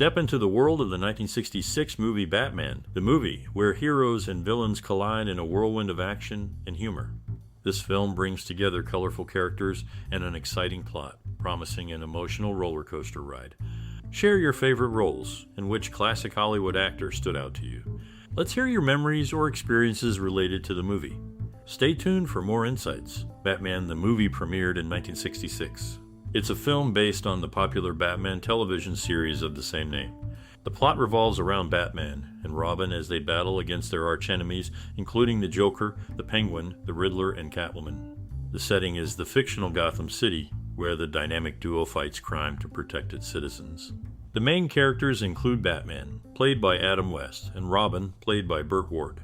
Step into the world of the 1966 movie Batman, the movie where heroes and villains collide in a whirlwind of action and humor. This film brings together colorful characters and an exciting plot, promising an emotional roller coaster ride. Share your favorite roles and which classic Hollywood actor stood out to you. Let's hear your memories or experiences related to the movie. Stay tuned for more insights. Batman the movie premiered in 1966. It's a film based on the popular Batman television series of the same name. The plot revolves around Batman and Robin as they battle against their archenemies, including the Joker, the Penguin, the Riddler, and Catwoman. The setting is the fictional Gotham City, where the dynamic duo fights crime to protect its citizens. The main characters include Batman, played by Adam West, and Robin, played by Burt Ward.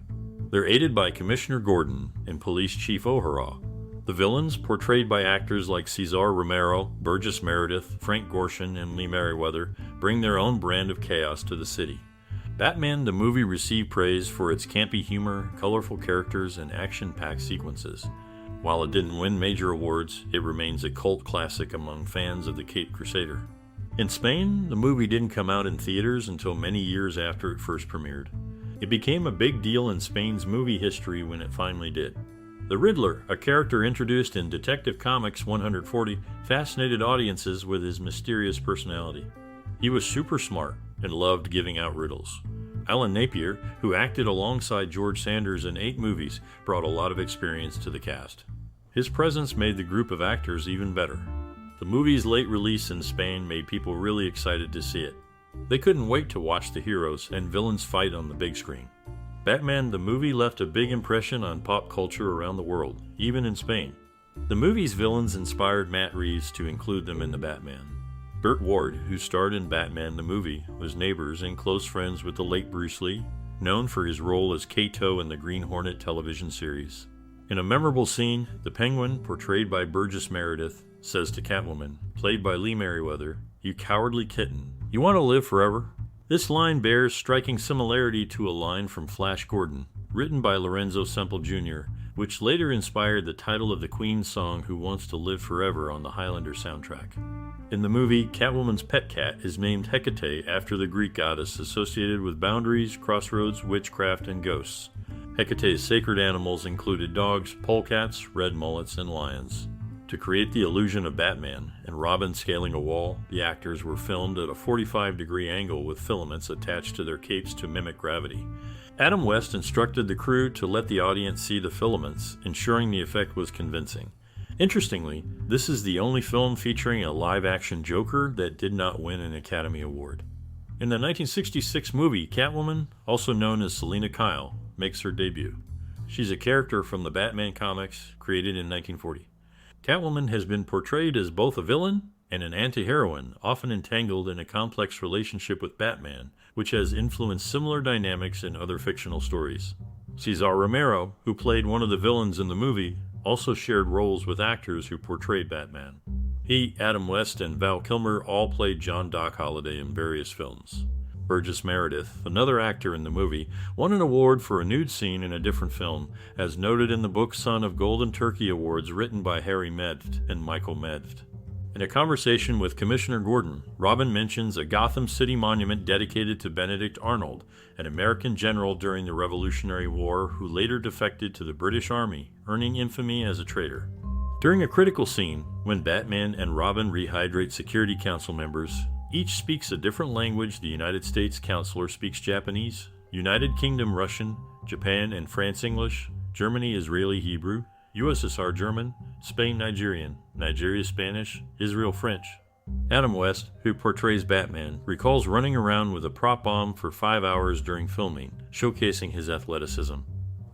They're aided by Commissioner Gordon and Police Chief O'Hara. The villains, portrayed by actors like Cesar Romero, Burgess Meredith, Frank Gorshin, and Lee Meriwether, bring their own brand of chaos to the city. Batman the movie received praise for its campy humor, colorful characters, and action-packed sequences. While it didn't win major awards, it remains a cult classic among fans of the Caped Crusader. In Spain, the movie didn't come out in theaters until many years after it first premiered. It became a big deal in Spain's movie history when it finally did. The Riddler, a character introduced in Detective Comics 140, fascinated audiences with his mysterious personality. He was super smart and loved giving out riddles. Alan Napier, who acted alongside George Sanders in 8 movies, brought a lot of experience to the cast. His presence made the group of actors even better. The movie's late release in Spain made people really excited to see it. They couldn't wait to watch the heroes and villains fight on the big screen. Batman the movie left a big impression on pop culture around the world, even in Spain. The movie's villains inspired Matt Reeves to include them in the Batman. Burt Ward, who starred in Batman the movie, was neighbors and close friends with the late Bruce Lee, known for his role as Kato in the Green Hornet television series. In a memorable scene, the Penguin, portrayed by Burgess Meredith, says to Catwoman, played by Lee Meriwether, "You cowardly kitten, you want to live forever?" This line bears striking similarity to a line from Flash Gordon, written by Lorenzo Semple Jr., which later inspired the title of the Queen's song Who Wants to Live Forever on the Highlander soundtrack. In the movie, Catwoman's pet cat is named Hecate after the Greek goddess associated with boundaries, crossroads, witchcraft, and ghosts. Hecate's sacred animals included dogs, polecats, red mullets, and lions. To create the illusion of Batman and Robin scaling a wall, the actors were filmed at a 45-degree angle with filaments attached to their capes to mimic gravity. Adam West instructed the crew to let the audience see the filaments, ensuring the effect was convincing. Interestingly, this is the only film featuring a live-action Joker that did not win an Academy Award. In the 1966 movie, Catwoman, also known as Selina Kyle, makes her debut. She's a character from the Batman comics created in 1940. Catwoman has been portrayed as both a villain and an anti-heroine, often entangled in a complex relationship with Batman, which has influenced similar dynamics in other fictional stories. Cesar Romero, who played one of the villains in the movie, also shared roles with actors who portrayed Batman. He, Adam West, and Val Kilmer all played John Doc Holliday in various films. Burgess Meredith, another actor in the movie, won an award for a nude scene in a different film, as noted in the book Son of Golden Turkey Awards written by Harry Medved and Michael Medved. In a conversation with Commissioner Gordon, Robin mentions a Gotham City monument dedicated to Benedict Arnold, an American general during the Revolutionary War who later defected to the British Army, earning infamy as a traitor. During a critical scene, when Batman and Robin rehydrate Security Council members, each speaks a different language. The United States counselor speaks Japanese, United Kingdom Russian, Japan and France English, Germany Israeli Hebrew, USSR German, Spain Nigerian, Nigeria Spanish, Israel French. Adam West, who portrays Batman, recalls running around with a prop bomb for 5 hours during filming, showcasing his athleticism.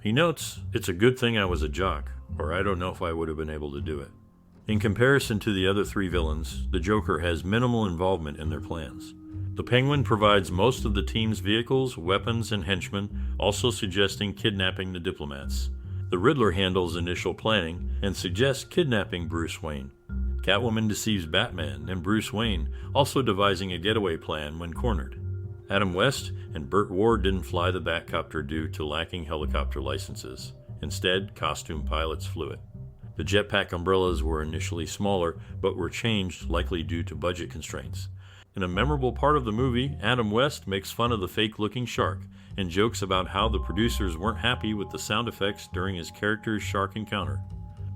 He notes, "It's a good thing I was a jock, or I don't know if I would have been able to do it." In comparison to the other 3 villains, the Joker has minimal involvement in their plans. The Penguin provides most of the team's vehicles, weapons, and henchmen, also suggesting kidnapping the diplomats. The Riddler handles initial planning and suggests kidnapping Bruce Wayne. Catwoman deceives Batman and Bruce Wayne, also devising a getaway plan when cornered. Adam West and Burt Ward didn't fly the Batcopter due to lacking helicopter licenses. Instead, costume pilots flew it. The jetpack umbrellas were initially smaller, but were changed likely due to budget constraints. In a memorable part of the movie, Adam West makes fun of the fake-looking shark and jokes about how the producers weren't happy with the sound effects during his character's shark encounter.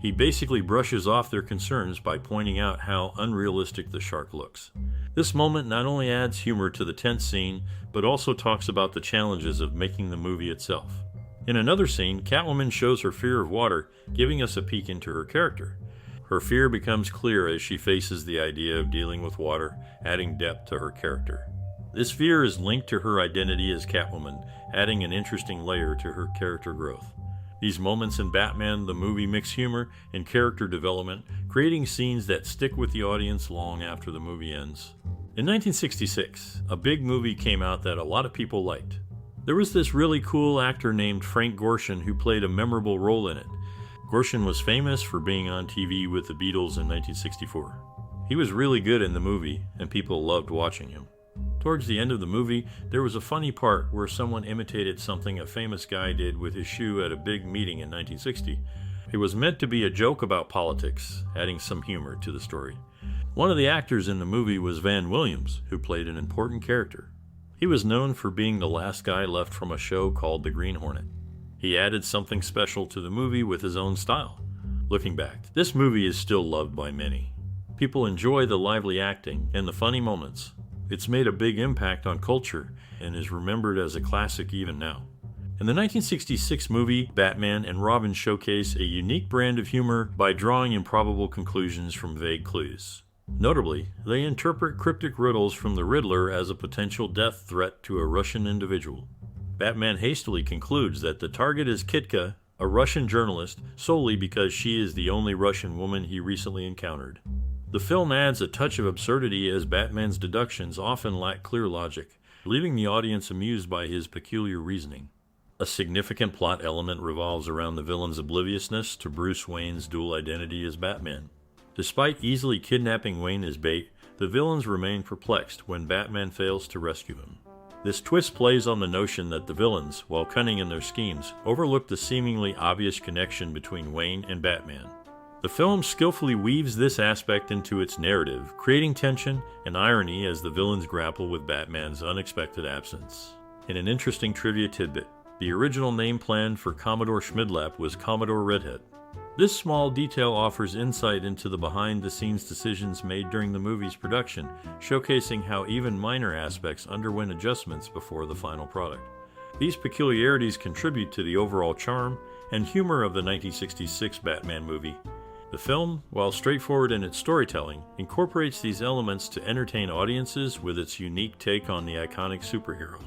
He basically brushes off their concerns by pointing out how unrealistic the shark looks. This moment not only adds humor to the tense scene, but also talks about the challenges of making the movie itself. In another scene, Catwoman shows her fear of water, giving us a peek into her character. Her fear becomes clear as she faces the idea of dealing with water, adding depth to her character. This fear is linked to her identity as Catwoman, adding an interesting layer to her character growth. These moments in Batman the movie mix humor and character development, creating scenes that stick with the audience long after the movie ends. In 1966, a big movie came out that a lot of people liked. There was this really cool actor named Frank Gorshin who played a memorable role in it. Gorshin was famous for being on TV with the Beatles in 1964. He was really good in the movie, and people loved watching him. Towards the end of the movie, there was a funny part where someone imitated something a famous guy did with his shoe at a big meeting in 1960. It was meant to be a joke about politics, adding some humor to the story. One of the actors in the movie was Van Williams, who played an important character. He was known for being the last guy left from a show called The Green Hornet. He added something special to the movie with his own style. Looking back, this movie is still loved by many. People enjoy the lively acting and the funny moments. It's made a big impact on culture and is remembered as a classic even now. In the 1966 movie, Batman and Robin showcase a unique brand of humor by drawing improbable conclusions from vague clues. Notably, they interpret cryptic riddles from the Riddler as a potential death threat to a Russian individual. Batman hastily concludes that the target is Kitka, a Russian journalist, solely because she is the only Russian woman he recently encountered. The film adds a touch of absurdity as Batman's deductions often lack clear logic, leaving the audience amused by his peculiar reasoning. A significant plot element revolves around the villain's obliviousness to Bruce Wayne's dual identity as Batman. Despite easily kidnapping Wayne as bait, the villains remain perplexed when Batman fails to rescue him. This twist plays on the notion that the villains, while cunning in their schemes, overlook the seemingly obvious connection between Wayne and Batman. The film skillfully weaves this aspect into its narrative, creating tension and irony as the villains grapple with Batman's unexpected absence. In an interesting trivia tidbit, the original name planned for Commodore Schmidlapp was Commodore Redhead. This small detail offers insight into the behind-the-scenes decisions made during the movie's production, showcasing how even minor aspects underwent adjustments before the final product. These peculiarities contribute to the overall charm and humor of the 1966 Batman movie. The film, while straightforward in its storytelling, incorporates these elements to entertain audiences with its unique take on the iconic superhero.